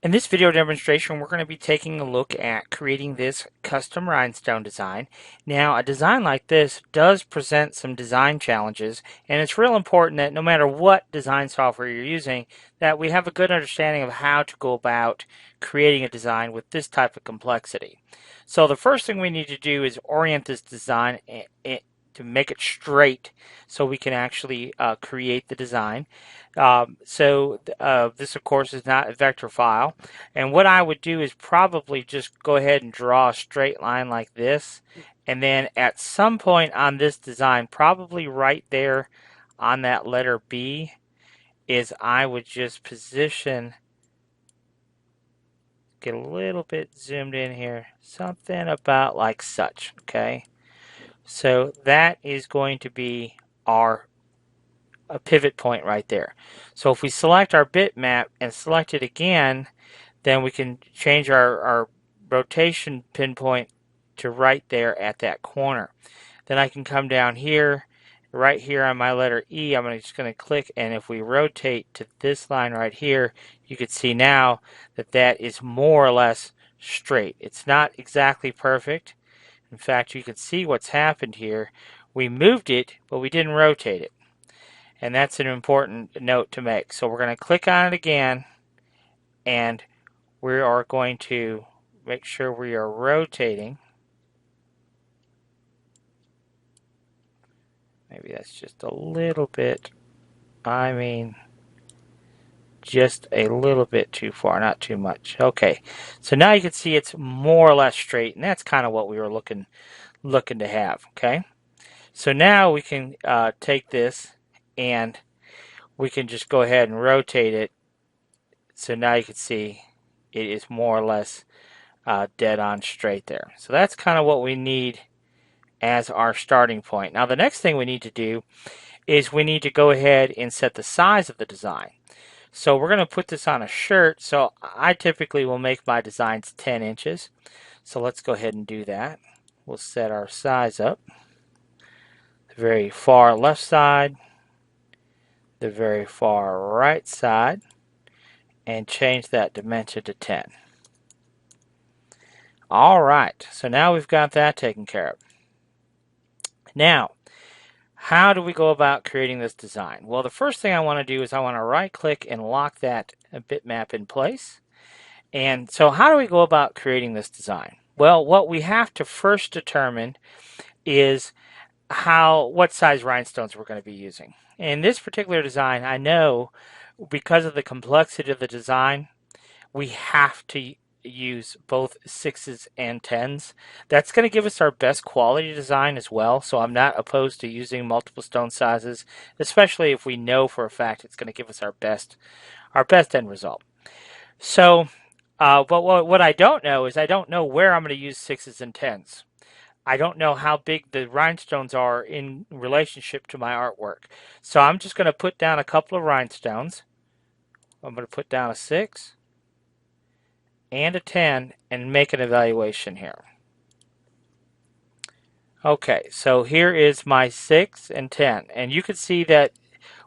In this video demonstration, we're going to be taking a look at creating this custom rhinestone design. Now, a design like this does present some design challenges, and it's real important that no matter what design software you're using, that we have a good understanding of how to go about creating a design with this type of complexity. So the first thing we need to do is orient this design to make it straight, so we can actually create the design. This of course is not a vector file, and what I would do is probably just go ahead and draw a straight line like this, and then at some point on this design, probably right there on that letter B, is I would just position, get a little bit zoomed in here, something about like such. Okay, so that is going to be our a pivot point right there. So if we select our bitmap and select it again, then we can change our rotation pinpoint to right there at that corner. Then I can come down here, right here on my letter E, I'm just going to click, and if we rotate to this line right here, you can see now that that is more or less straight. It's not exactly perfect. In fact, you can see what's happened here. We moved it, but we didn't rotate it. And that's an important note to make. So we're going to click on it again, and we are going to make sure we are rotating. Maybe that's just a little bit, just a little bit too far, not too much. Okay, so now you can see it's more or less straight, and that's kind of what we were looking to have. Okay, so now we can take this and we can just go ahead and rotate it. So now you can see it is more or less dead on straight there. So that's kind of what we need as our starting point. Now the next thing we need to do is we need to go ahead and set the size of the design. So we're going to put this on a shirt. So I typically will make my designs 10 inches. So let's go ahead and do that. We'll set our size up. The very far left side, the very far right side, and change that dimension to 10. Alright, so now we've got that taken care of. Now, how do we go about creating this design? Well, the first thing I want to do is I want to right click and lock that bitmap in place. And so how do we go about creating this design? Well, what we have to first determine is what size rhinestones we're going to be using. In this particular design, I know because of the complexity of the design, we have to use both 6s and 10s. That's going to give us our best quality design as well, so I'm not opposed to using multiple stone sizes, especially if we know for a fact it's going to give us our best end result. So, but what I don't know is I don't know where I'm going to use 6s and 10s. I don't know how big the rhinestones are in relationship to my artwork. So I'm just going to put down a couple of rhinestones. I'm going to put down a 6 and a 10 and make an evaluation here. Okay, so here is my 6 and 10, and you can see that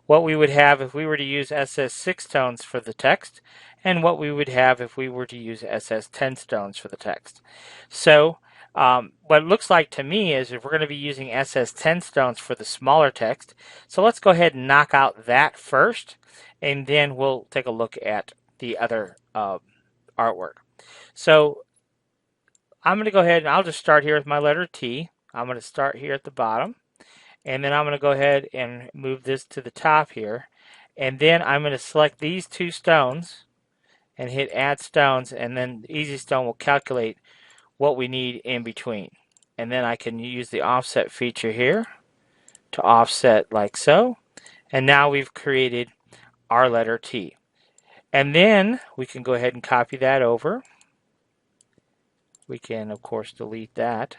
what we would have if we were to use SS6 tones for the text, and what we would have if we were to use SS10 tones for the text. So what it looks like to me is if we're going to be using SS10 stones for the smaller text, so let's go ahead and knock out that first, and then we'll take a look at the other artwork. So I'm going to go ahead and I'll just start here with my letter T. I'm going to start here at the bottom, and then I'm going to go ahead and move this to the top here, and then I'm going to select these two stones and hit add stones, and then Easy Stone will calculate what we need in between. And then I can use the offset feature here to offset like so, and now we've created our letter T. And then we can go ahead and copy that over. We can of course delete that.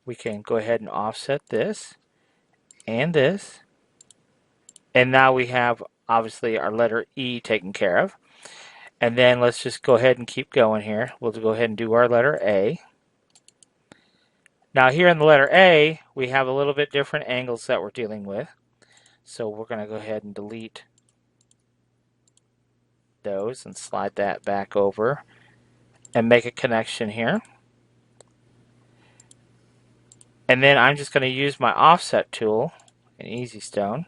We can go ahead and offset this and this, and now we have obviously our letter E taken care of. And then let's just go ahead and keep going here. We'll go ahead and do our letter A. Now here in the letter A, we have a little bit different angles that we're dealing with. So we're going to go ahead and delete those and slide that back over and make a connection here. And then I'm just going to use my offset tool in Easy Stone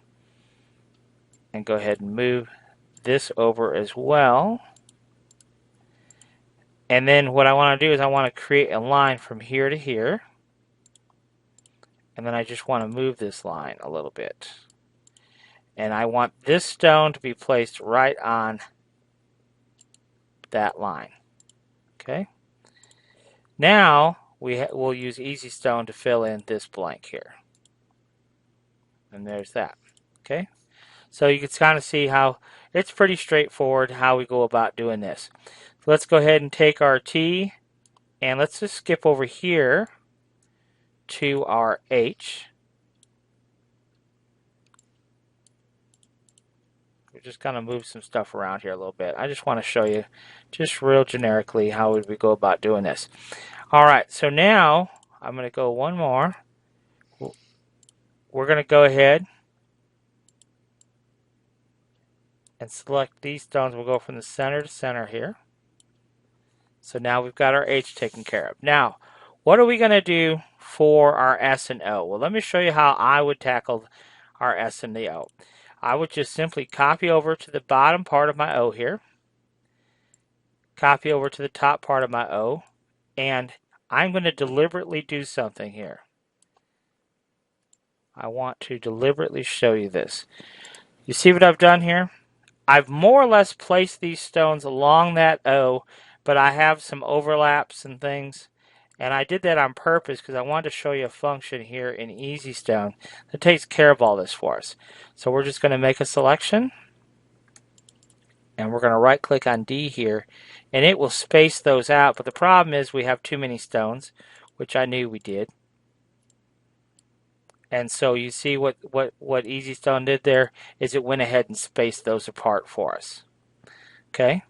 and go ahead and move this over as well. And then what I want to do is I want to create a line from here to here. And then I just want to move this line a little bit. And I want this stone to be placed right on that line. Okay. Now we'll use Easy Stone to fill in this blank here. And there's that. Okay. So you can kind of see how it's pretty straightforward how we go about doing this. So let's go ahead and take our T and let's just skip over here to our H. We're just going to move some stuff around here a little bit. I just want to show you just real generically how would we go about doing this. Alright, so now I'm going to go one more. We're going to go ahead and select these stones. We'll go from the center to center here. So now we've got our H taken care of. Now, what are we going to do for our S and O? Well, let me show you how I would tackle our S and the O. I would just simply copy over to the bottom part of my O here, copy over to the top part of my O, and I'm going to deliberately do something here. I want to deliberately show you this. You see what I've done here? I've more or less placed these stones along that O, but I have some overlaps and things. And I did that on purpose because I wanted to show you a function here in Easy Stone that takes care of all this for us. So we're just going to make a selection. And we're going to right click on D here. And it will space those out. But the problem is we have too many stones, which I knew we did. And so you see what Easy Stone did there is it went ahead and spaced those apart for us. Okay.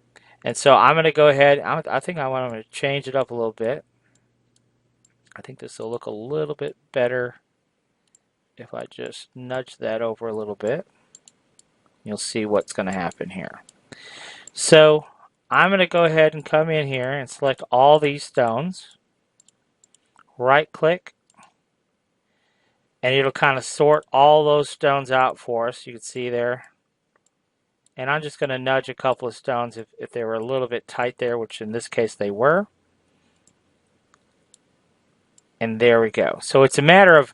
And so I'm going to go ahead. I think I want to change it up a little bit. I think this will look a little bit better if I just nudge that over a little bit. You'll see what's going to happen here. So I'm going to go ahead and come in here and select all these stones. Right click. And it'll kind of sort all those stones out for us. You can see there. And I'm just going to nudge a couple of stones if they were a little bit tight there, which in this case they were. And there we go. So it's a matter of,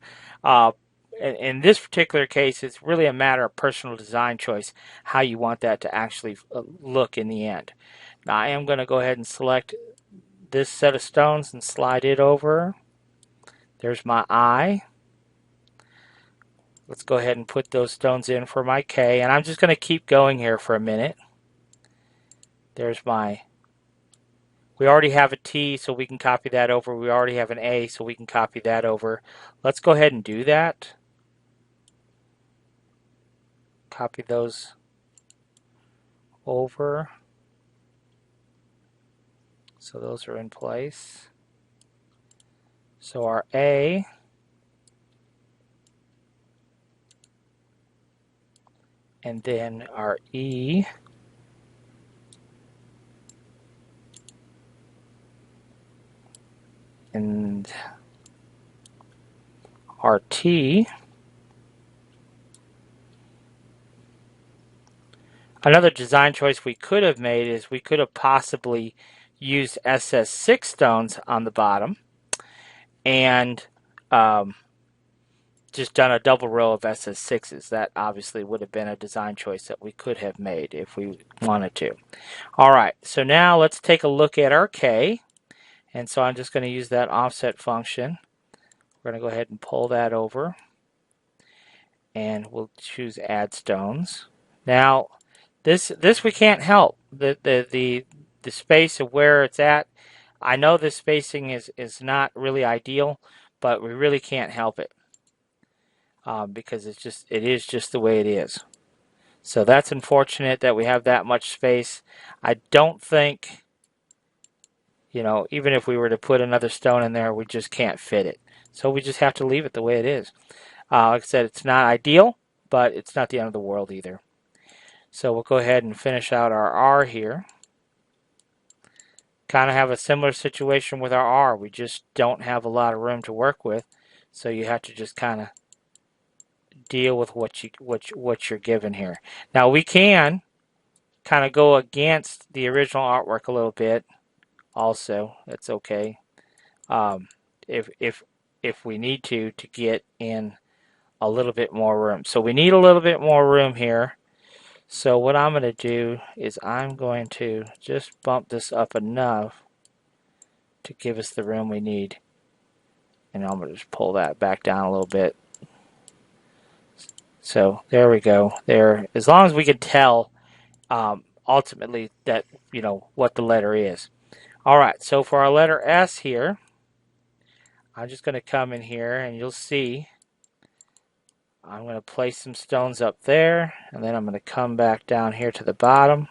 in this particular case, it's really a matter of personal design choice, how you want that to actually look in the end. Now I am going to go ahead and select this set of stones and slide it over. There's my I. Let's go ahead and put those stones in for my K. And I'm just going to keep going here for a minute. There's my... We already have a T, so we can copy that over. We already have an A, so we can copy that over. Let's go ahead and do that. Copy those over. So those are in place. So our A and then our E and our T. Another design choice we could have made is we could have possibly used SS6 stones on the bottom and just done a double row of SS6s. That obviously would have been a design choice that we could have made if we wanted to. Alright, so now let's take a look at our K. And so I'm just going to use that offset function. We're going to go ahead and pull that over. And we'll choose add stones. Now, this we can't help. The space of where it's at. I know this spacing is not really ideal, but we really can't help it. Because it is just the way it is. So that's unfortunate that we have that much space. I don't think, you know, even if we were to put another stone in there, we just can't fit it. So we just have to leave it the way it is. Like I said, it's not ideal, but it's not the end of the world either. So we'll go ahead and finish out our R here. Kind of have a similar situation with our R. We just don't have a lot of room to work with, so you have to just kind of deal with what you're given here. Now we can kind of go against the original artwork a little bit. Also, that's okay. Um, if we need to get in a little bit more room. So we need a little bit more room here. So what I'm going to do is I'm going to just bump this up enough to give us the room we need. And I'm going to just pull that back down a little bit. So there we go. There, as long as we can tell ultimately that, you know, what the letter is. All right, so for our letter S here, I'm just going to come in here and you'll see I'm going to place some stones up there, and then I'm going to come back down here to the bottom.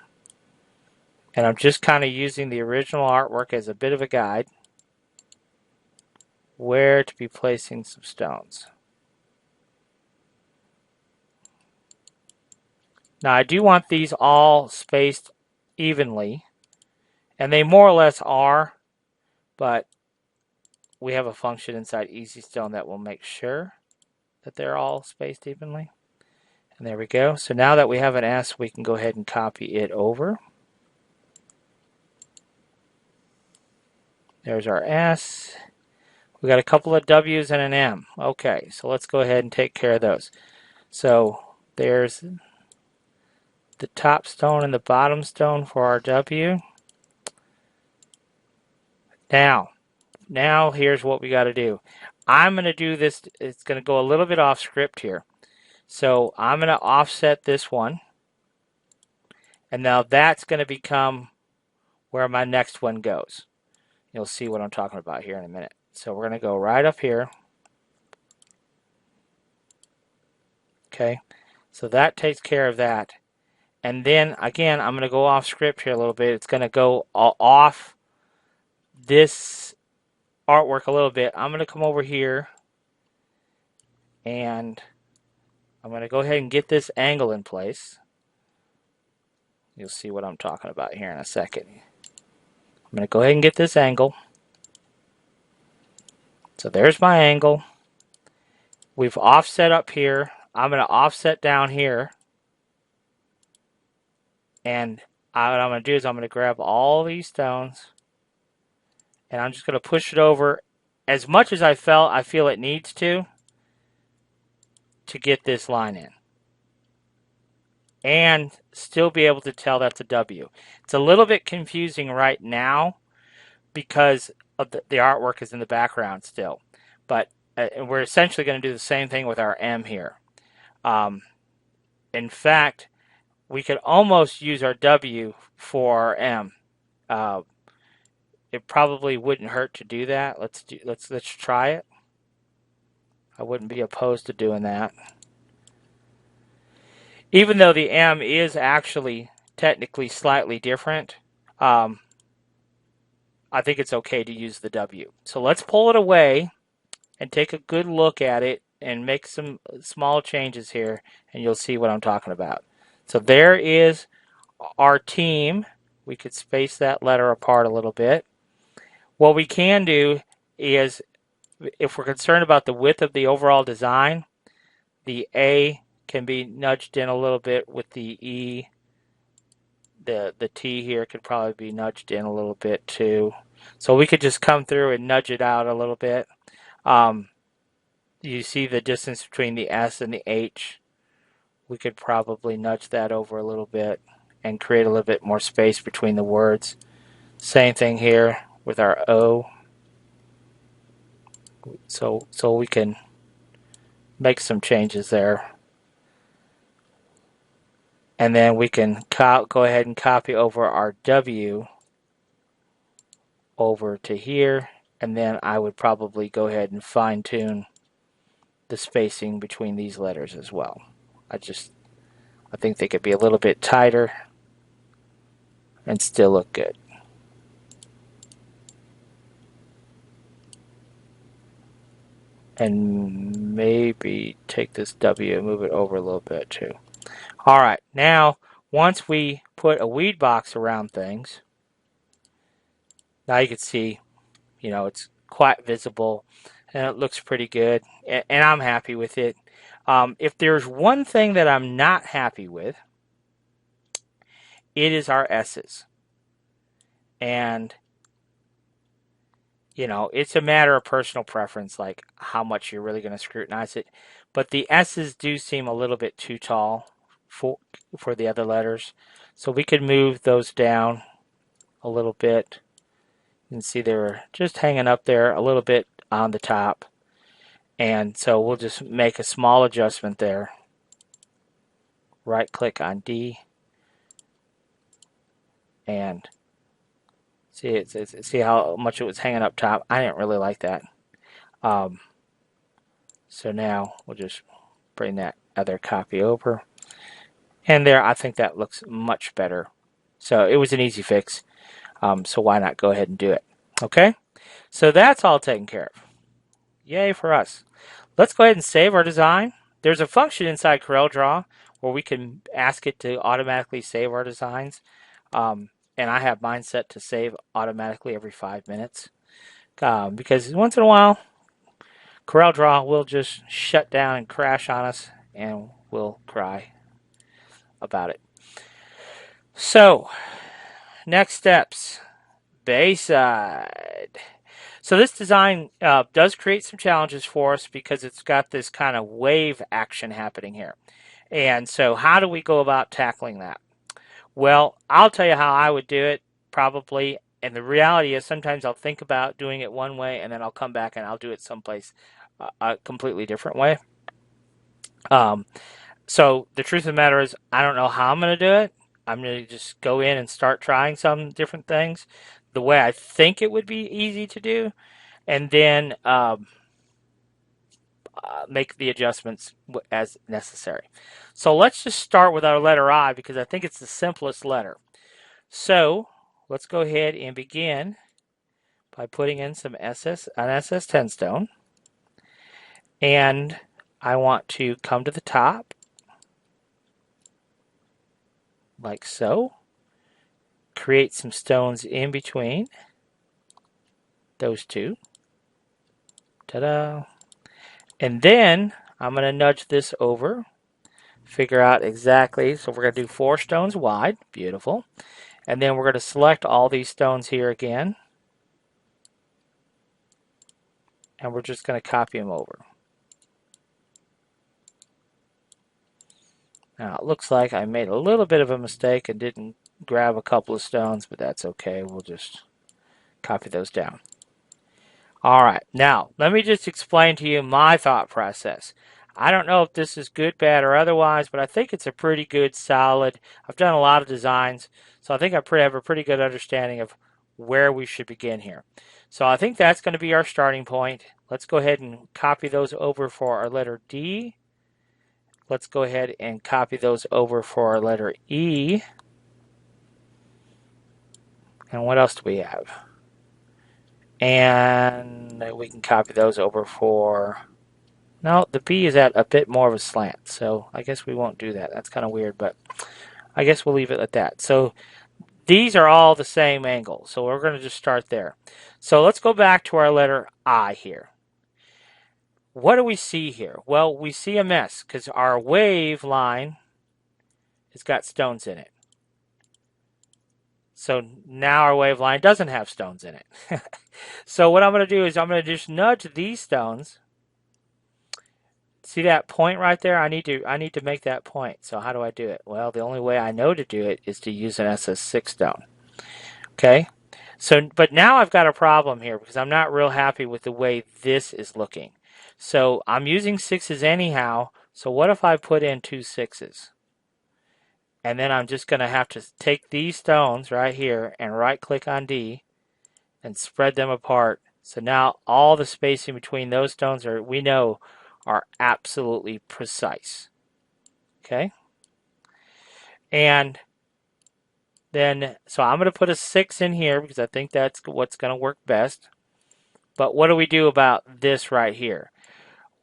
And I'm just kind of using the original artwork as a bit of a guide where to be placing some stones. Now I do want these all spaced evenly, and they more or less are, but we have a function inside EasyStone that will make sure that they're all spaced evenly. And there we go. So now that we have an S, we can go ahead and copy it over. There's our S. We got a couple of W's and an M. Okay, so let's go ahead and take care of those. So there's the top stone and the bottom stone for our W. Now here's what we got to do. I'm going to do this. It's going to go a little bit off script here. So I'm going to offset this one. And now that's going to become where my next one goes. You'll see what I'm talking about here in a minute. So we're going to go right up here. Okay, so that takes care of that. And then again, I'm going to go off script here a little bit. It's going to go off this artwork a little bit. I'm going to come over here and I'm going to go ahead and get this angle in place. You'll see what I'm talking about here in a second. I'm going to go ahead and get this angle. So there's my angle. We've offset up here. I'm going to offset down here. And what I'm going to do is I'm going to grab all these stones and I'm just going to push it over as much as I feel it needs to get this line in. And still be able to tell that's a W. It's a little bit confusing right now because of the artwork is in the background still. But we're essentially going to do the same thing with our M here. In fact, we could almost use our W for our M. It probably wouldn't hurt to do that. Let's try it. I wouldn't be opposed to doing that. Even though the M is actually technically slightly different, I think it's okay to use the W. So let's pull it away and take a good look at it and make some small changes here, and you'll see what I'm talking about. So there is our team. We could space that letter apart a little bit. What we can do is, if we're concerned about the width of the overall design, the A can be nudged in a little bit with the E. The T here could probably be nudged in a little bit too. So we could just come through and nudge it out a little bit. You see the distance between the S and the H. We could probably nudge that over a little bit and create a little bit more space between the words. Same thing here with our O. So we can make some changes there. And then we can go ahead and copy over our W over to here. And then I would probably go ahead and fine tune the spacing between these letters as well. I think they could be a little bit tighter and still look good. And maybe take this W and move it over a little bit too. All right, now once we put a weed box around things, now you can see, it's quite visible and it looks pretty good, and I'm happy with it. If there's one thing that I'm not happy with, it is our S's. And, it's a matter of personal preference, like how much you're really going to scrutinize it. But the S's do seem a little bit too tall for the other letters. So we could move those down a little bit. You can see they're just hanging up there a little bit on the top. And so we'll just make a small adjustment there. Right click on D. And see how much it was hanging up top. I didn't really like that. So now we'll just bring that other copy over. And there, I think that looks much better. So it was an easy fix. So why not go ahead and do it? Okay? So that's all taken care of. Yay for us. Let's go ahead and save our design. There's a function inside CorelDRAW where we can ask it to automatically save our designs. And I have mine set to save automatically every 5 minutes. Because once in a while, CorelDRAW will just shut down and crash on us, and we'll cry about it. So, next steps. Bayside. So this design does create some challenges for us because it's got this kind of wave action happening here. And so how do we go about tackling that? Well, I'll tell you how I would do it, probably. And the reality is sometimes I'll think about doing it one way and then I'll come back and I'll do it someplace a completely different way. So the truth of the matter is I don't know how I'm going to do it. I'm going to just go in and start trying some different things the way I think it would be easy to do, and then make the adjustments as necessary. So let's just start with our letter I because I think it's the simplest letter. So let's go ahead and begin by putting in an SS10 stone. And I want to come to the top, like so. Create some stones in between those two. Ta-da! And then I'm going to nudge this over, figure out exactly. So we're going to do 4 stones wide. Beautiful. And then we're going to select all these stones here again. And we're just going to copy them over. Now it looks like I made a little bit of a mistake and didn't grab a couple of stones, but that's okay. We'll just copy those down. All right, now let me just explain to you my thought process. I don't know if this is good, bad, or otherwise, but I think it's a pretty good, solid. I've done a lot of designs, so I think I have a pretty good understanding of where we should begin here. So I think that's going to be our starting point. Let's go ahead and copy those over for our letter D. Let's go ahead and copy those over for our letter E. And what else do we have? And we can copy those over for... No, the B is at a bit more of a slant, so I guess we won't do that. That's kind of weird, but I guess we'll leave it at that. So these are all the same angle, so we're going to just start there. So let's go back to our letter I here. What do we see here? Well, we see a mess because our wave line has got stones in it. So now our wave line doesn't have stones in it. So what I'm going to do is I'm going to just nudge these stones. See that point right there? I need to make that point. So how do I do it? Well, the only way I know to do it is to use an SS6 stone. Okay? So, but now I've got a problem here because I'm not real happy with the way this is looking. So I'm using 6s anyhow. So what if I put in 2 6s? And then I'm just going to have to take these stones right here and right click on D and spread them apart. So now all the spacing between those stones we know are absolutely precise. Okay? And then, so I'm going to put a 6 in here because I think that's what's going to work best. But what do we do about this right here?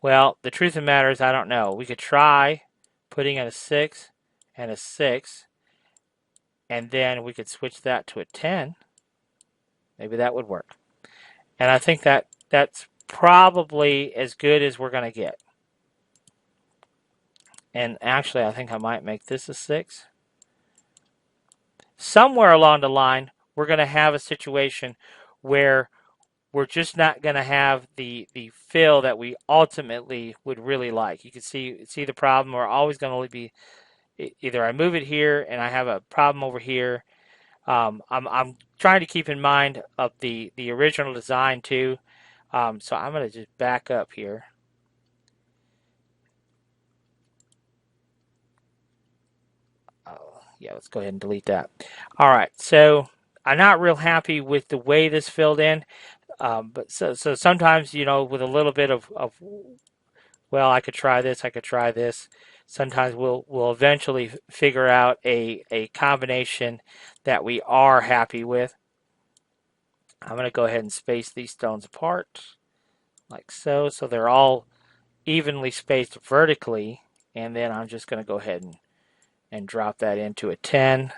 Well, the truth of the matter is I don't know. We could try putting in a 6 and a 6 and then we could switch that to a 10. Maybe that would work. And I think that's probably as good as we're going to get. And actually, I think I might make this a 6. Somewhere along the line, we're going to have a situation where we're just not going to have the fill that we ultimately would really like. You can see the problem. We're always going to be either I move it here and I have a problem over here. I'm trying to keep in mind of the original design too. So I'm going to just back up here. Yeah, let's go ahead and delete that. All right, so I'm not real happy with the way this filled in. But so sometimes, with a little bit of well, I could try this, I could try this. Sometimes we'll eventually figure out a combination that we are happy with. I'm going to go ahead and space these stones apart like so. So they're all evenly spaced vertically. And then I'm just going to go ahead and drop that into a 10.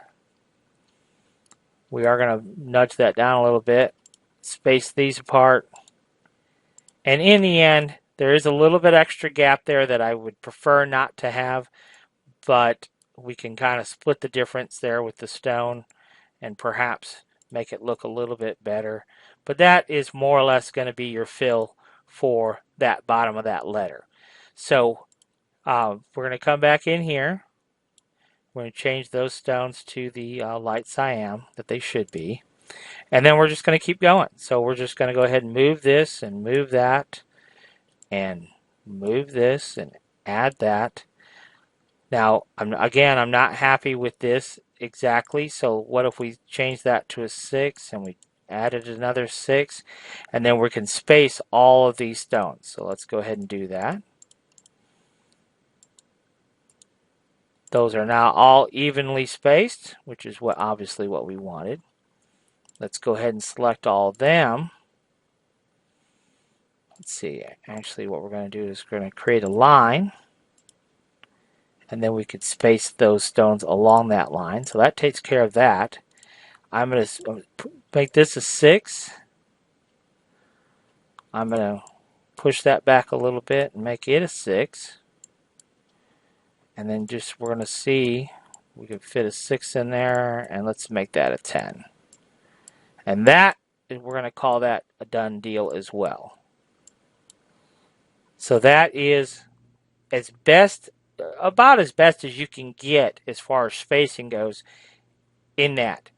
We are going to nudge that down a little bit, space these apart. And in the end, there is a little bit extra gap there that I would prefer not to have, but we can kind of split the difference there with the stone and perhaps make it look a little bit better. But that is more or less going to be your fill for that bottom of that letter. So we're going to come back in here. We're going to change those stones to the light cyan that they should be. And then we're just going to keep going. So we're just going to go ahead and move this and move that and move this and add that. Now, I'm not happy with this exactly. So what if we change that to a 6 and we added another 6, and then we can space all of these stones. So let's go ahead and do that. Those are now all evenly spaced, which is obviously what we wanted. Let's go ahead and select all of them. Let's see, actually what we're going to do is we're going to create a line, and then we could space those stones along that line. So that takes care of that. I'm going to make this a 6. I'm going to push that back a little bit and make it a 6. And then we're going to see, we can fit a 6 in there, and let's make that a 10. And that, we're going to call that a done deal as well. So that is about as best as you can get as far as spacing goes in that.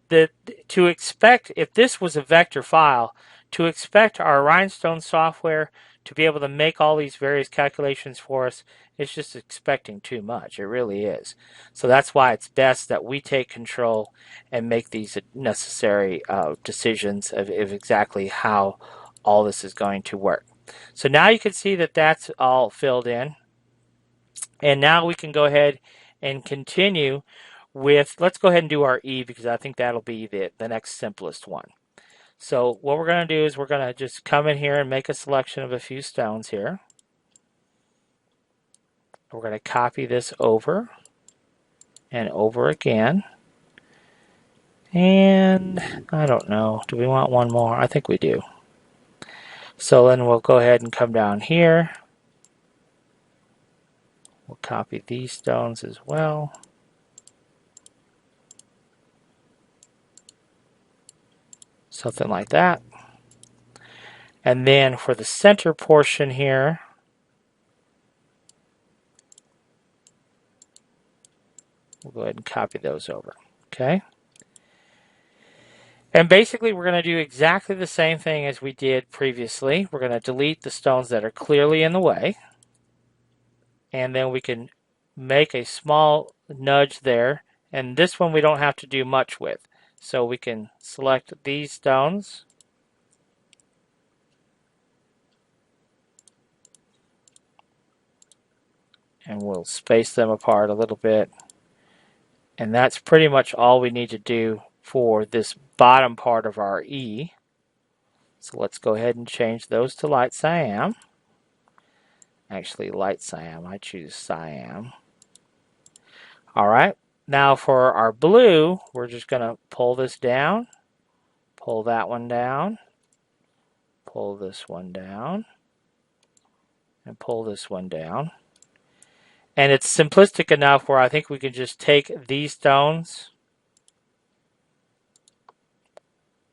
To expect, if this was a vector file, to expect our Rhinestone software to be able to make all these various calculations for us, it's just expecting too much. It really is. So that's why it's best that we take control and make these necessary decisions of exactly how all this is going to work. So now you can see that that's all filled in. And now we can go ahead and continue with, let's go ahead and do our E, because I think that'll be the next simplest one. So what we're going to do is we're going to just come in here and make a selection of a few stones here. We're going to copy this over and over again. And I don't know, do we want one more? I think we do. So then we'll go ahead and come down here. We'll copy these stones as well. Something like that. And then for the center portion here, we'll go ahead and copy those over. Okay. And basically we're going to do exactly the same thing as we did previously. We're going to delete the stones that are clearly in the way. And then we can make a small nudge there. And this one we don't have to do much with. So we can select these stones. And we'll space them apart a little bit. And that's pretty much all we need to do for this bottom part of our E. So let's go ahead and change those to light cyan. Actually, light cyan. I choose cyan. All right. Now for our blue, we're just going to pull this down, pull that one down, pull this one down, and pull this one down. And it's simplistic enough where I think we can just take these stones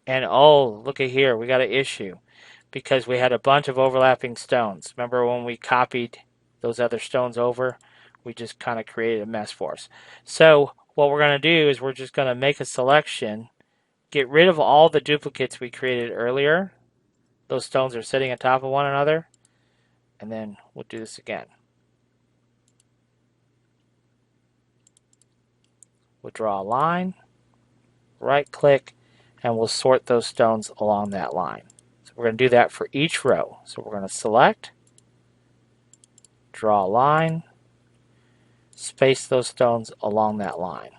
and oh, look at here, we got an issue because we had a bunch of overlapping stones. Remember when we copied those other stones over? We just kind of created a mess for us. So what we're going to do is we're just going to make a selection, get rid of all the duplicates we created earlier. Those stones are sitting on top of one another. And then we'll do this again. We'll draw a line, right click, and we'll sort those stones along that line. So we're going to do that for each row. So we're going to select, draw a line, space those stones along that line.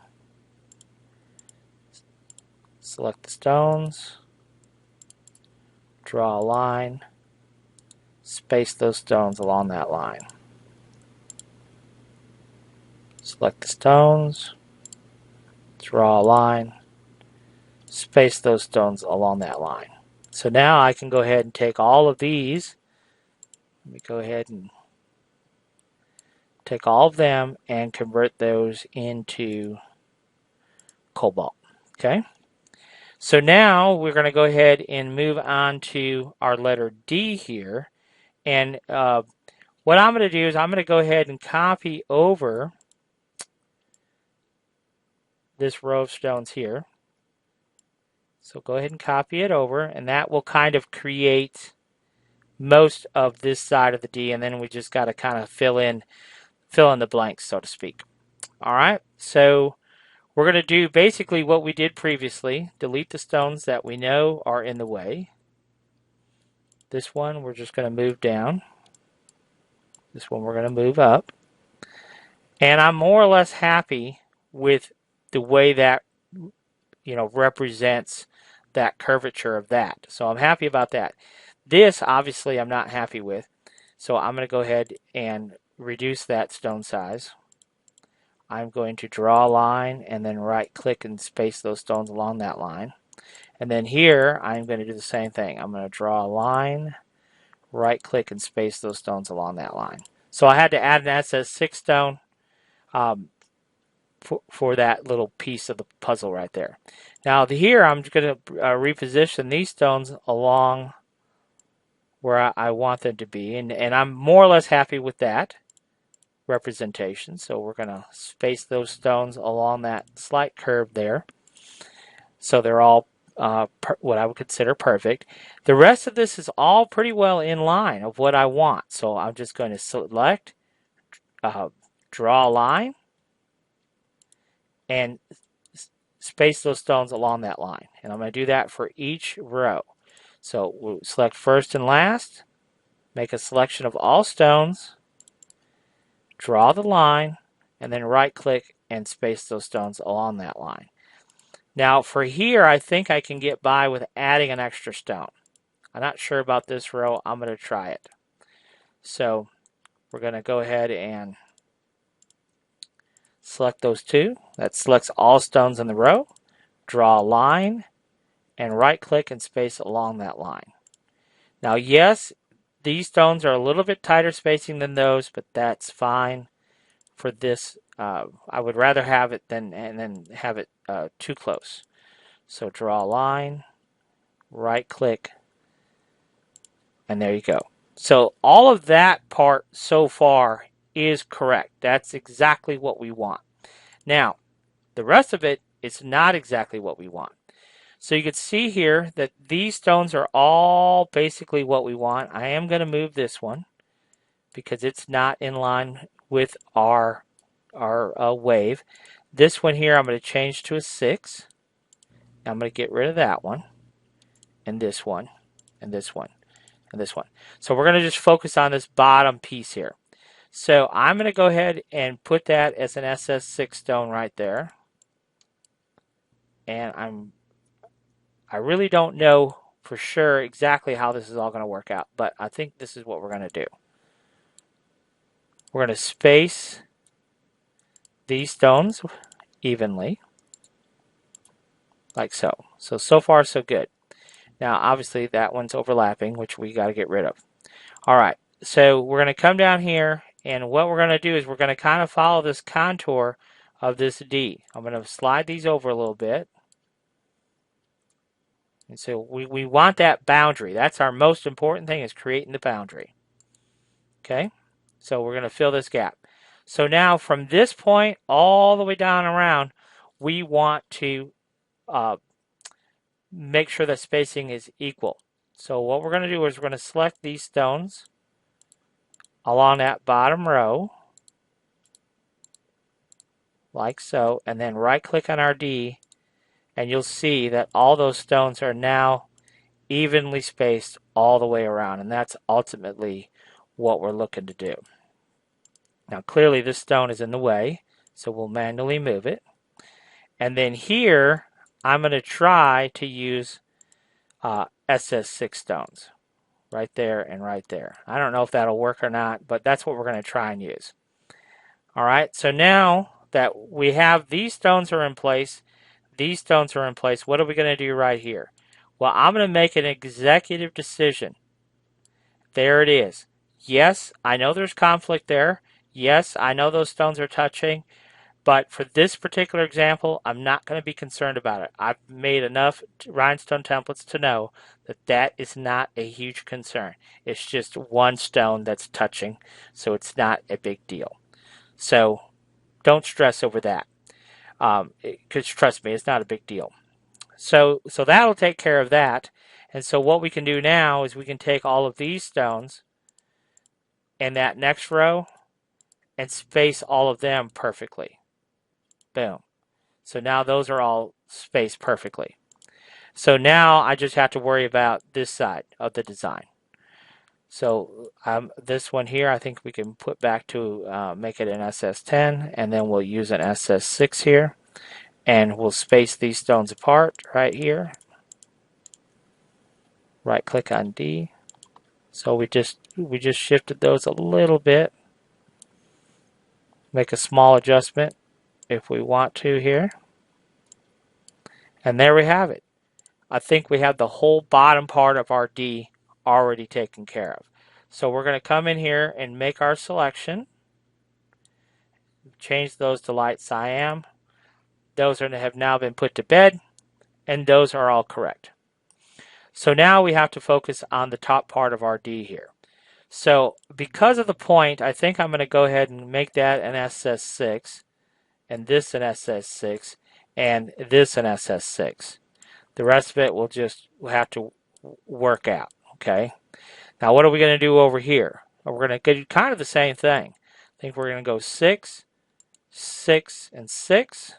Select the stones, draw a line, space those stones along that line. Select the stones, draw a line, space those stones along that line. So now I can go ahead and take all of these. Let me go ahead and take all of them and convert those into cobalt. Okay. So now we're going to go ahead and move on to our letter D here. And what I'm going to do is I'm going to go ahead and copy over this row of stones here. So go ahead and copy it over, and that will kind of create most of this side of the D, and then we just got to kind of fill in the blanks, so to speak. All right, so we're going to do basically what we did previously. Delete the stones that we know are in the way. This one we're just going to move down. This one we're going to move up. And I'm more or less happy with the way that represents that curvature of that. So I'm happy about that. This obviously I'm not happy with. So I'm going to go ahead and reduce that stone size. I'm going to draw a line and then right click and space those stones along that line. And then here I'm going to do the same thing. I'm going to draw a line, right click and space those stones along that line. So I had to add an SS6 stone for that little piece of the puzzle right there. Now here I'm going to reposition these stones along where I want them to be, and I'm more or less happy with that representation. So we're going to space those stones along that slight curve there, so they're all what I would consider perfect. The rest of this is all pretty well in line of what I want. So I'm just going to select, draw a line, and space those stones along that line. And I'm going to do that for each row. So we'll select first and last, make a selection of all stones, draw the line, and then right click and space those stones along that line. Now for here, I think I can get by with adding an extra stone. I'm not sure about this row. I'm going to try it. So we're going to go ahead and select those two. That selects all stones in the row. Draw a line and right click and space along that line. Now yes, these stones are a little bit tighter spacing than those, but that's fine for this. I would rather have it than have it too close. So draw a line, right click, and there you go. So all of that part so far is correct. That's exactly what we want. Now, the rest of it is not exactly what we want. So you can see here that these stones are all basically what we want. I am going to move this one because it's not in line with our wave. This one here I'm going to change to a 6. I'm going to get rid of that one, and this one, and this one, and this one. So we're going to just focus on this bottom piece here. So I'm going to go ahead and put that as an SS6 stone right there. And I really don't know for sure exactly how this is all going to work out, but I think this is what we're going to do. We're going to space these stones evenly, like so. So far so good. Now obviously that one's overlapping, which we got to get rid of. All right, so we're going to come down here, and what we're going to do is we're going to kind of follow this contour of this D. I'm going to slide these over a little bit. And so we want that boundary. That's our most important thing, is creating the boundary. Okay, so we're going to fill this gap. So now from this point all the way down around, we want to make sure that spacing is equal. So what we're going to do is we're going to select these stones along that bottom row, like so, and then right click on our D, and you'll see that all those stones are now evenly spaced all the way around, and that's ultimately what we're looking to do. Now clearly this stone is in the way, so we'll manually move it. And then here I'm going to try to use SS6 stones right there and right there. I don't know if that'll work or not, but that's what we're going to try and use. All right, so now that we have these stones are in place, these stones are in place, what are we going to do right here? Well, I'm going to make an executive decision. There it is. Yes, I know there's conflict there. Yes, I know those stones are touching. But for this particular example, I'm not going to be concerned about it. I've made enough rhinestone templates to know that that is not a huge concern. It's just one stone that's touching, so it's not a big deal. So don't stress over that, because trust me, it's not a big deal. So that'll take care of that. And so what we can do now is we can take all of these stones in that next row and space all of them perfectly. Boom. So now those are all spaced perfectly. So now I just have to worry about this side of the design. So this one here, I think we can put back to make it an SS10, and then we'll use an SS6 here, and we'll space these stones apart right here. Right click on D. So we just shifted those a little bit. Make a small adjustment if we want to here. And there we have it. I think we have the whole bottom part of our D already taken care of. So we're going to come in here and make our selection. Change those to light cyan. Those have now been put to bed, and those are all correct. So now we have to focus on the top part of our D here. So because of the point, I think I'm going to go ahead and make that an SS6, and this an SS6, and this an SS6. The rest of it we'll have to work out, okay? Now what are we going to do over here? We're going to do kind of the same thing. I think we're going to go 6, 6, and 6.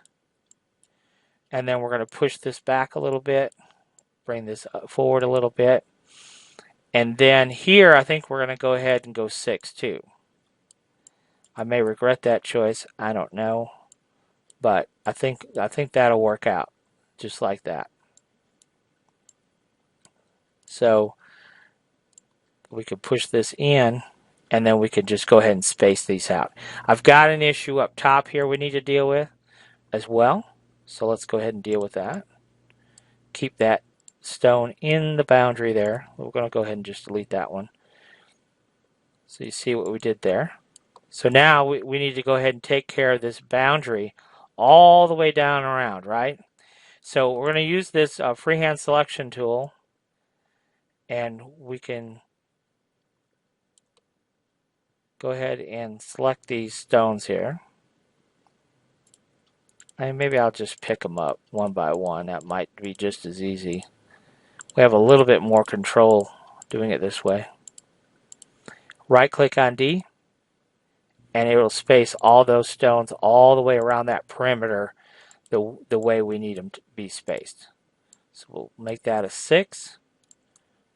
And then we're going to push this back a little bit, bring this forward a little bit. And then here I think we're going to go ahead and go 6 too. I may regret that choice, I don't know. But I think that'll work out just like that. So we could push this in, and then we could just go ahead and space these out. I've got an issue up top here we need to deal with as well. So let's go ahead and deal with that. Keep that stone in the boundary there. We're going to go ahead and just delete that one. So you see what we did there. So now we need to go ahead and take care of this boundary all the way down around, right? So we're going to use this freehand selection tool, and we can go ahead and select these stones here. And maybe I'll just pick them up one by one. That might be just as easy. We have a little bit more control doing it this way. Right click on D, and it will space all those stones all the way around that perimeter the way we need them to be spaced. So we'll make that a 6,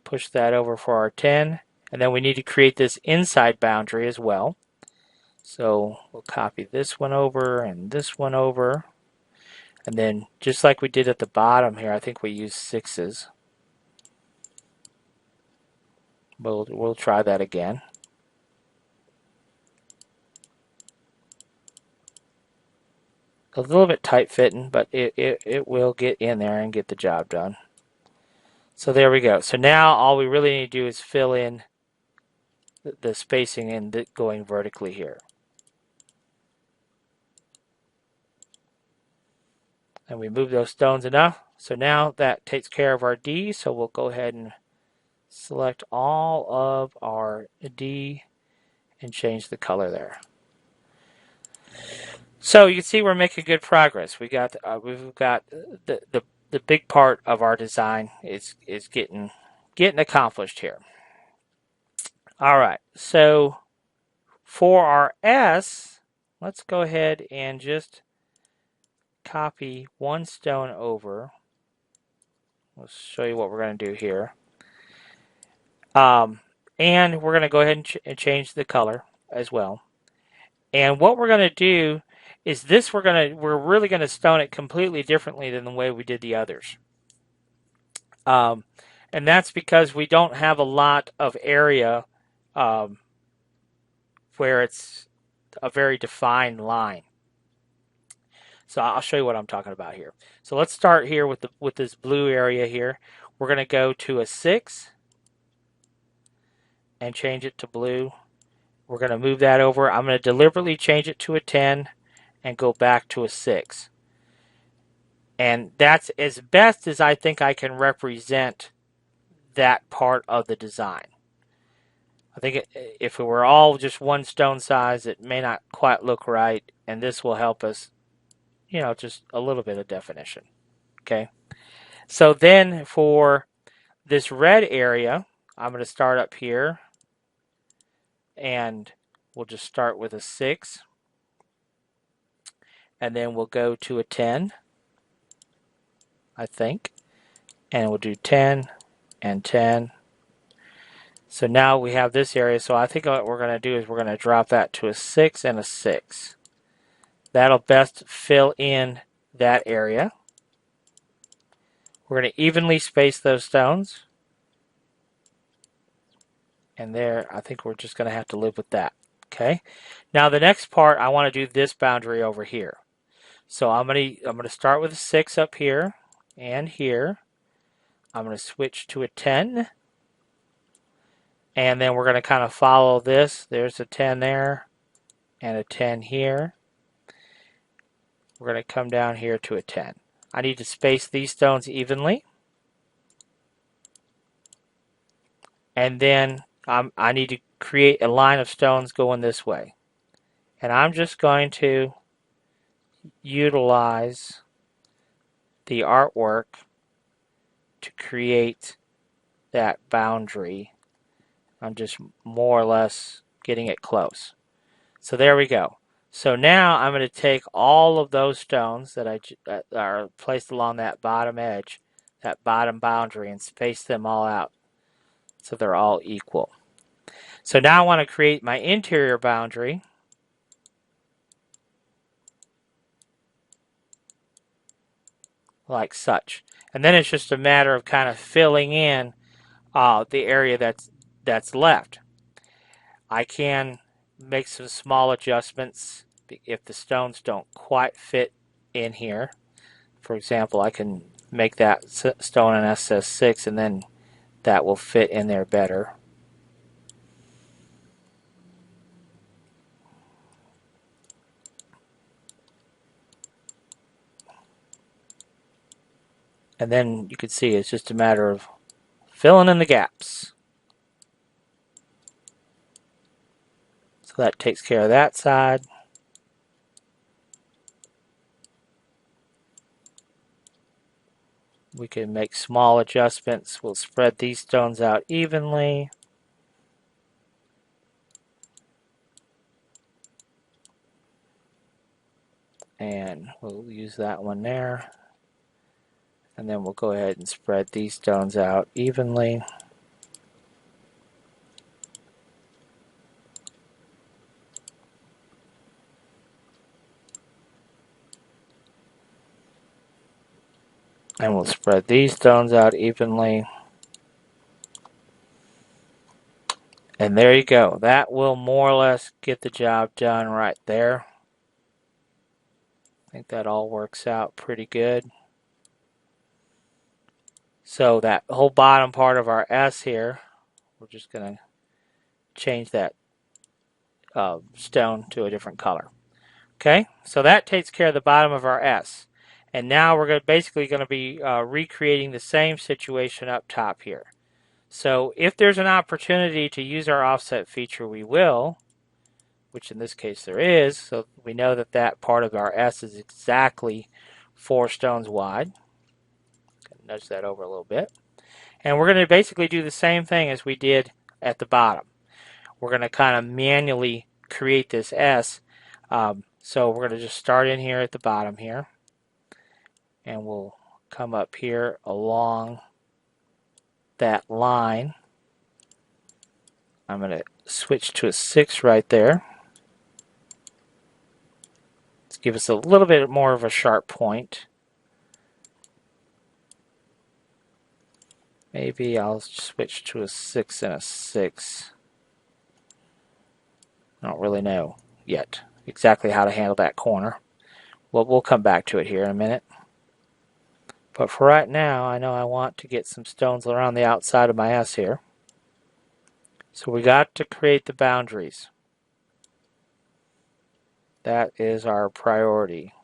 push that over for our 10, and then we need to create this inside boundary as well. So we'll copy this one over and this one over. And then just like we did at the bottom here, I think we used 6s. We'll try that again. A little bit tight fitting, but it will get in there and get the job done. So there we go. So now all we really need to do is fill in the spacing and going vertically here. And we move those stones enough. So now that takes care of our D. So we'll go ahead and select all of our D and change the color there. So you can see we're making good progress. We've got the big part of our design is getting accomplished here. All right. So for our S, let's go ahead and just copy one stone over. Let's show you what we're going to do here. And we're going to go ahead and change the color as well. And what we're going to do is this, we're really going to stone it completely differently than the way we did the others. And that's because we don't have a lot of area where it's a very defined line. So I'll show you what I'm talking about here. So let's start here with this blue area here. We're going to go to a 6 and change it to blue. We're going to move that over. I'm going to deliberately change it to a 10 and go back to a 6. And that's as best as I think I can represent that part of the design. I think if it were all just one stone size, it may not quite look right, and this will help us, just a little bit of definition. Okay. So then for this red area, I'm going to start up here, and we'll just start with a 6, and then we'll go to a 10, I think, and we'll do 10 and 10. So now we have this area, so I think what we're going to do is we're going to drop that to a 6 and a 6. That'll best fill in that area. We're going to evenly space those stones. And there, I think we're just going to have to live with that. Okay. Now the next part, I want to do this boundary over here. So I'm going to start with a 6 up here and here. I'm going to switch to a 10. And then we're going to kind of follow this. There's a 10 there and a 10 here. We're going to come down here to a 10. I need to space these stones evenly. And then I need to create a line of stones going this way. And I'm just going to utilize the artwork to create that boundary. I'm just more or less getting it close. So there we go. So now I'm going to take all of those stones that are placed along that bottom edge, that bottom boundary, and space them all out so they're all equal. So now I want to create my interior boundary. Like such. And then it's just a matter of kind of filling in the area that's left. I can make some small adjustments if the stones don't quite fit in here. For example, I can make that stone an SS6 and then that will fit in there better. And then you can see it's just a matter of filling in the gaps. So that takes care of that side. We can make small adjustments. We'll spread these stones out evenly. And we'll use that one there. And then we'll go ahead and spread these stones out evenly. And we'll spread these stones out evenly. And there you go. That will more or less get the job done right there. think that all works out pretty good. So that whole bottom part of our S here, we're just going to change that stone to a different color. Okay, so that takes care of the bottom of our S. And now we're basically going to be recreating the same situation up top here. So if there's an opportunity to use our offset feature, we will, which in this case there is. So we know that that part of our S is exactly 4 stones wide. Nudge that over a little bit. And we're going to basically do the same thing as we did at the bottom. We're going to kind of manually create this S. So we're going to just start in here at the bottom here. And we'll come up here along that line. I'm going to switch to a 6 right there. Let's give us a little bit more of a sharp point. Maybe I'll switch to a 6 and a 6. I don't really know yet exactly how to handle that corner. Well, we'll come back to it here in a minute. But for right now, I know I want to get some stones around the outside of my S here. So we got to create the boundaries. That is our priority.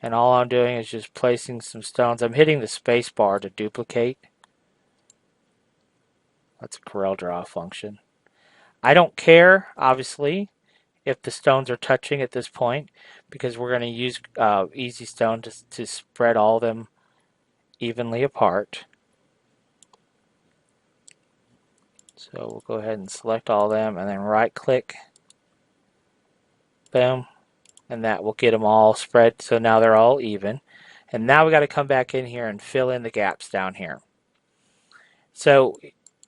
And all I'm doing is just placing some stones. I'm hitting the space bar to duplicate. That's a CorelDRAW function. I don't care, obviously, if the stones are touching at this point, because we're going to use Easy Stone to spread all of them evenly apart. So we'll go ahead and select all of them and then right click, boom, and that will get them all spread so now they're all even. And now we got to come back in here and fill in the gaps down here. So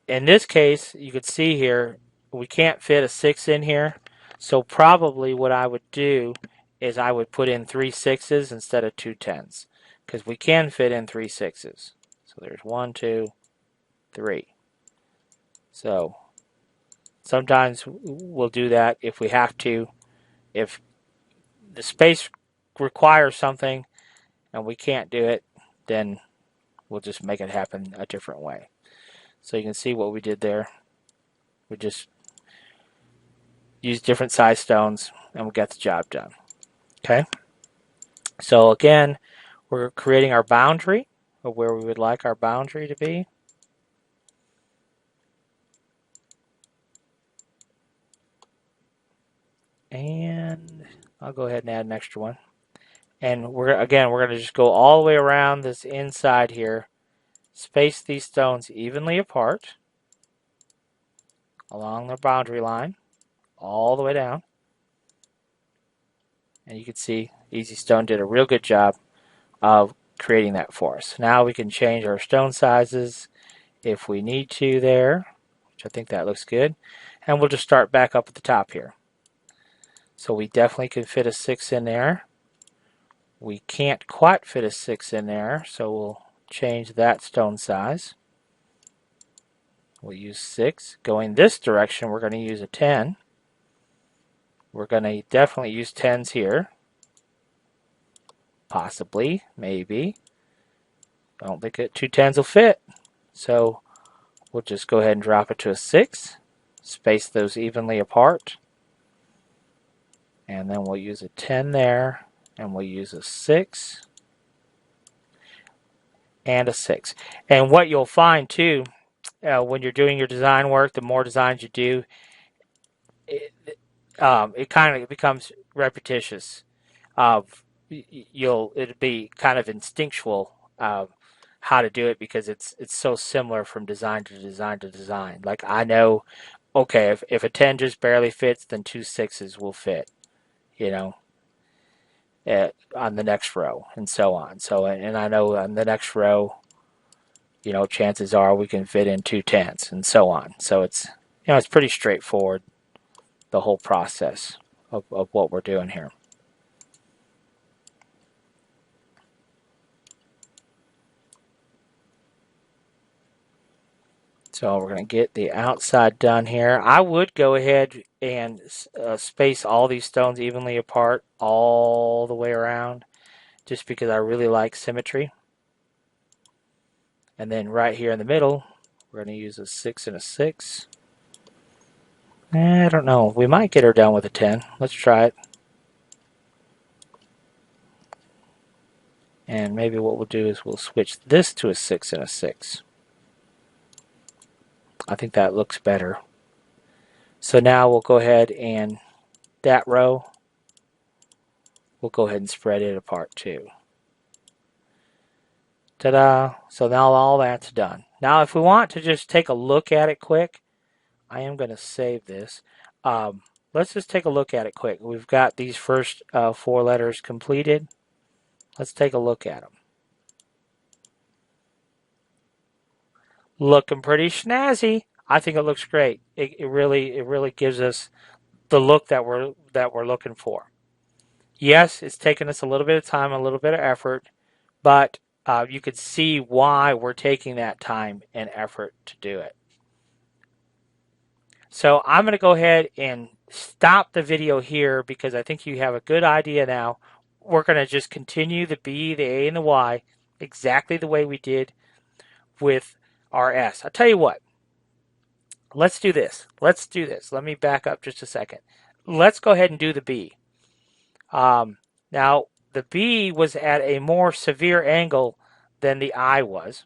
in this case, you can see here we can't fit a 6 in here, so probably what I would do is I would put in 3 6s instead of 2 10s, because we can fit in 3 6s. So there's 1, 2, 3. So sometimes we'll do that if we have to. If the space requires something and we can't do it, then we'll just make it happen a different way. So you can see what we did there. We just used different size stones and we got the job done. Okay. So again, we're creating our boundary of where we would like our boundary to be. And I'll go ahead and add an extra one. And we're going to just go all the way around this inside here. Space these stones evenly apart along the boundary line all the way down. And you can see Easy Stone did a real good job of creating that for us. Now we can change our stone sizes if we need to there, which I think that looks good. And we'll just start back up at the top here. So we definitely can fit a 6 in there. We can't quite fit a 6 in there, so we'll change that stone size. We'll use 6. Going this direction, we're going to use a 10. We're going to definitely use 10s here. Possibly, maybe. I don't think 2 10s will fit. So we'll just go ahead and drop it to a 6. Space those evenly apart. And then we'll use a 10 there. And we'll use a 6. And a 6. And what you'll find too, when you're doing your design work, the more designs you do, it kind of becomes repetitious. It'll be kind of instinctual how to do it because it's so similar from design to design to design. Like I know, okay, if a 10 just barely fits, then 2 6s will fit, you know, on the next row and so on. So and I know on the next row, you know, chances are we can fit in 2 10s and so on. So it's it's pretty straightforward, the whole process of what we're doing here. So we're going to get the outside done here. I would go ahead and space all these stones evenly apart all the way around, just because I really like symmetry. And then right here in the middle, we're going to use a 6 and a 6. I don't know. We might get her down with a 10. Let's try it. And maybe what we'll do is we'll switch this to a 6 and a 6. I think that looks better. So now we'll go ahead and that row, we'll go ahead and spread it apart too. Ta-da! So now all that's done. Now if we want to just take a look at it quick, I am going to save this. Let's just take a look at it quick. We've got these first 4 letters completed. Let's take a look at them. Looking pretty snazzy. I think it looks great. It really gives us the look that we're looking for. Yes, it's taken us a little bit of time, a little bit of effort, but you could see why we're taking that time and effort to do it. So I'm going to go ahead and stop the video here because I think you have a good idea now. We're going to just continue the B, the A, and the Y exactly the way we did with our S. I'll tell you what. Let's do this. Let's do this. Let me back up just a second. Let's go ahead and do the B. Now, the B was at a more severe angle than the I was.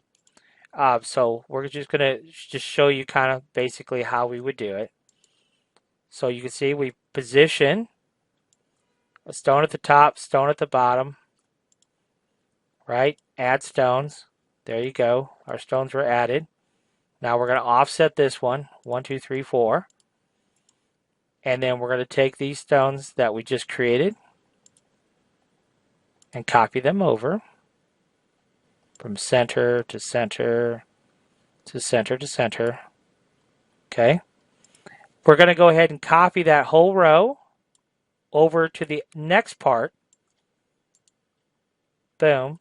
So we're just going to just show you kind of basically how we would do it. So you can see we position a stone at the top, stone at the bottom, right? Add stones. There you go. Our stones were added. Now we're going to offset this one, 1, 2, 3, 4. And then we're going to take these stones that we just created and copy them over from center to center to center to center. Okay. We're going to go ahead and copy that whole row over to the next part. Boom.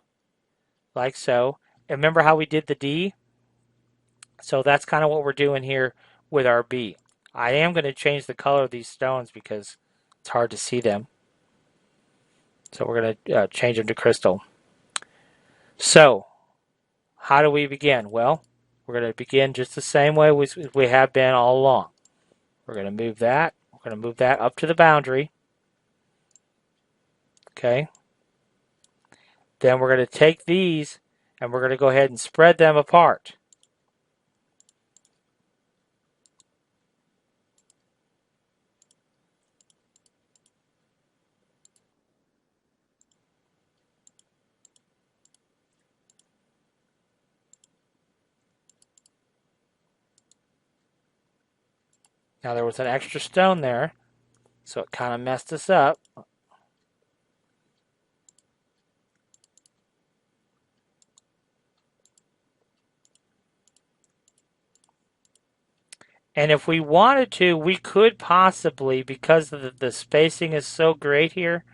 Like so. And remember how we did the D? So that's kind of what we're doing here with our B. I am going to change the color of these stones because it's hard to see them. So we're going to change them to crystal. So how do we begin? Well, we're going to begin just the same way we have been all along. We're going to move that. We're going to move that up to the boundary. Okay. Then we're going to take these and we're going to go ahead and spread them apart. Now there was an extra stone there, so it kind of messed us up. And if we wanted to, we could possibly, because the spacing is so great here,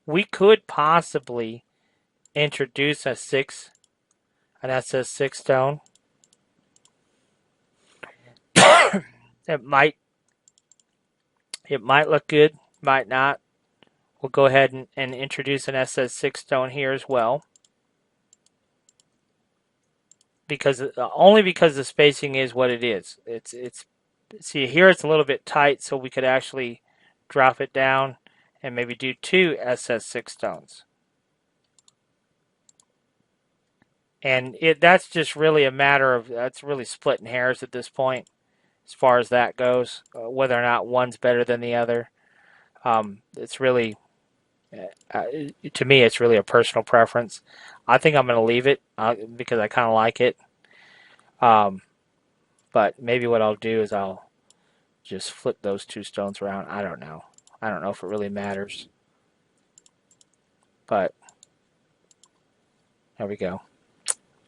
we could possibly introduce an SS6 stone. It might look good, might not. We'll go ahead and introduce an SS6 stone here as well. Because only because the spacing is what it is. It's see here it's a little bit tight, so we could actually drop it down and maybe do 2 SS6 stones. And that's just really a matter of, that's really splitting hairs at this point as far as that goes, whether or not one's better than the other. It's really, to me, it's really a personal preference. I think I'm going to leave it because I kind of like it. But maybe what I'll do is I'll just flip those 2 stones around. I don't know. I don't know if it really matters. But there we go.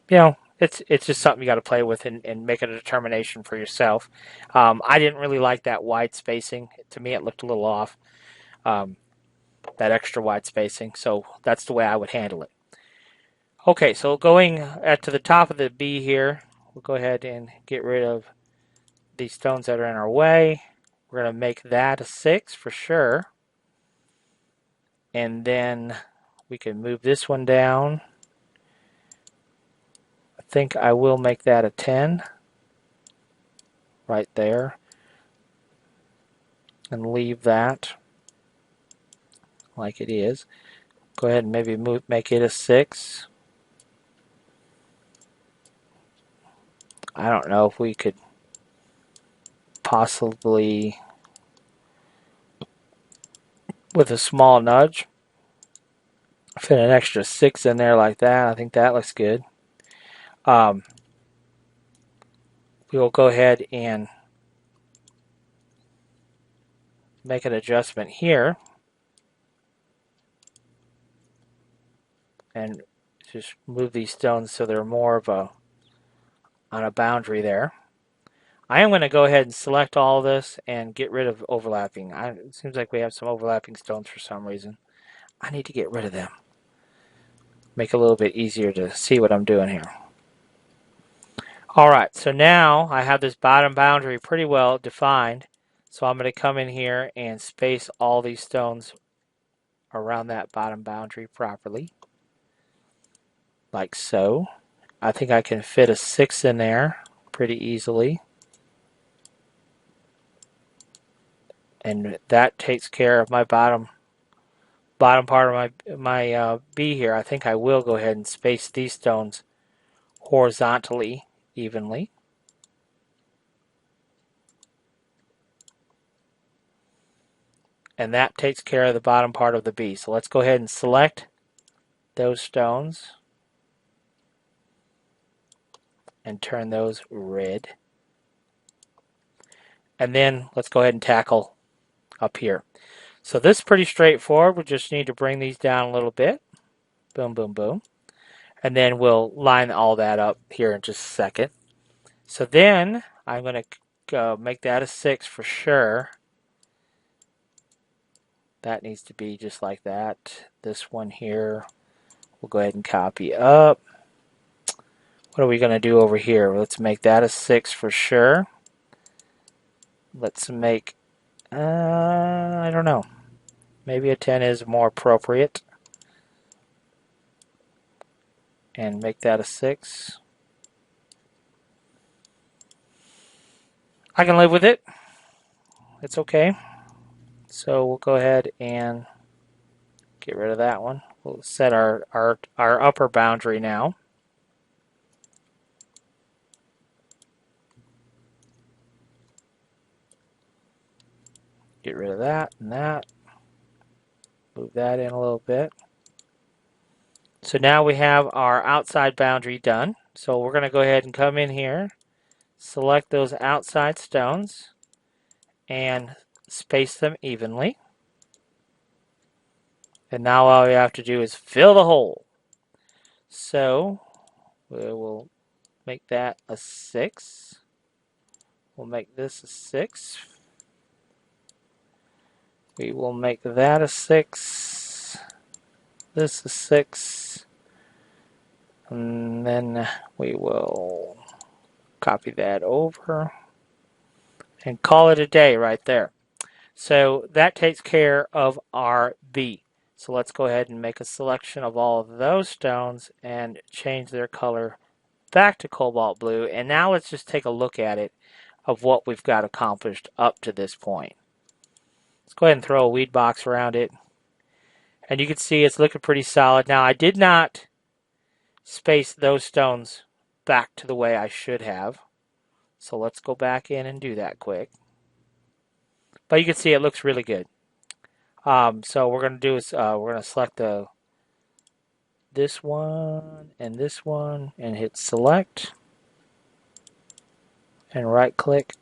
You know, it's just something you got to play with and make a determination for yourself. I didn't really like that wide spacing. To me, it looked a little off. That extra wide spacing. So that's the way I would handle it. Okay, so going to the top of the B here, we'll go ahead and get rid of these stones that are in our way. We're going to make that a 6 for sure. And then we can move this one down. I think I will make that a 10 right there. And leave that like it is. Go ahead and maybe make it a 6. I don't know if we could possibly, with a small nudge, fit an extra 6 in there like that. I think that looks good. We will go ahead and make an adjustment here and just move these stones so they're more of a on a boundary there. I am going to go ahead and select all of this and get rid of overlapping. It seems like we have some overlapping stones for some reason. I need to get rid of them. Make it a little bit easier to see what I'm doing here. Alright, so now I have this bottom boundary pretty well defined. So I'm going to come in here and space all these stones around that bottom boundary properly. Like so. I think I can fit a 6 in there pretty easily. And that takes care of my bottom part of my B here. I think I will go ahead and space these stones horizontally, evenly. And that takes care of the bottom part of the B. So let's go ahead and select those stones and turn those red. And then let's go ahead and tackle up here. So this is pretty straightforward. We just need to bring these down a little bit. Boom, boom, boom. And then we'll line all that up here in just a second. So then I'm going to make that a 6 for sure. That needs to be just like that. This one here, we'll go ahead and copy up. What are we going to do over here? Let's make that a 6 for sure. Let's make, I don't know. Maybe a 10 is more appropriate. And make that a 6. I can live with it. It's okay. So we'll go ahead and get rid of that one. We'll set our upper boundary now. Get rid of that and that. Move that in a little bit. So now we have our outside boundary done. So we're going to go ahead and come in here, select those outside stones, and space them evenly. And now all we have to do is fill the hole. So we will make that a 6. We'll make this a 6. We will make that a 6. This a 6. And then we will copy that over and call it a day right there. So that takes care of our B. So let's go ahead and make a selection of all of those stones and change their color back to cobalt blue. And now let's just take a look at it of what we've got accomplished up to this point. Let's go ahead and throw a weed box around it. And you can see it's looking pretty solid. Now I did not space those stones back to the way I should have. So let's go back in and do that quick. But you can see it looks really good. So what we're going to do is we're going to select this one and hit select. And right click.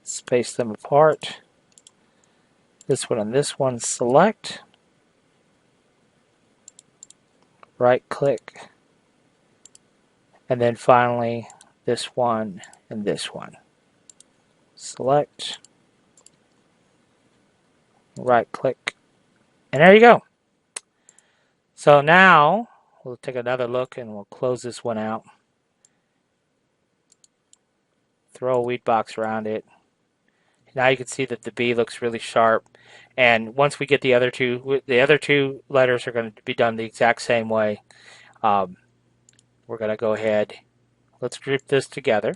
Space them apart. This one and this one select. Right click. And then finally this one and this one. Select. Right click. And there you go. So now we'll take another look and we'll close this one out. Throw a weed box around it. Now you can see that the B looks really sharp. And once we get the other two letters are going to be done the exact same way. Um, we're going to go ahead. Let's group this together.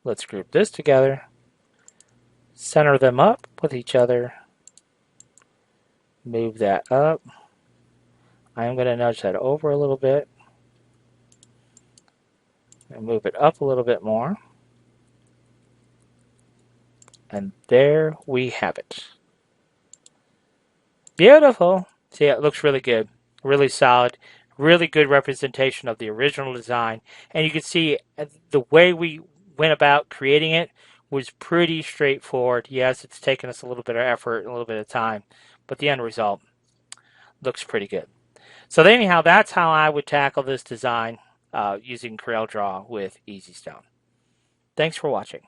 Let's group this together. Center them up with each other. Move that up. I'm going to nudge that over a little bit. And move it up a little bit more. And there we have it. Beautiful. See, it looks really good. Really solid. Really good representation of the original design. And you can see the way we went about creating it was pretty straightforward. Yes, it's taken us a little bit of effort and a little bit of time, but the end result looks pretty good. So anyhow, that's how I would tackle this design using CorelDRAW with EasyStone. Thanks for watching.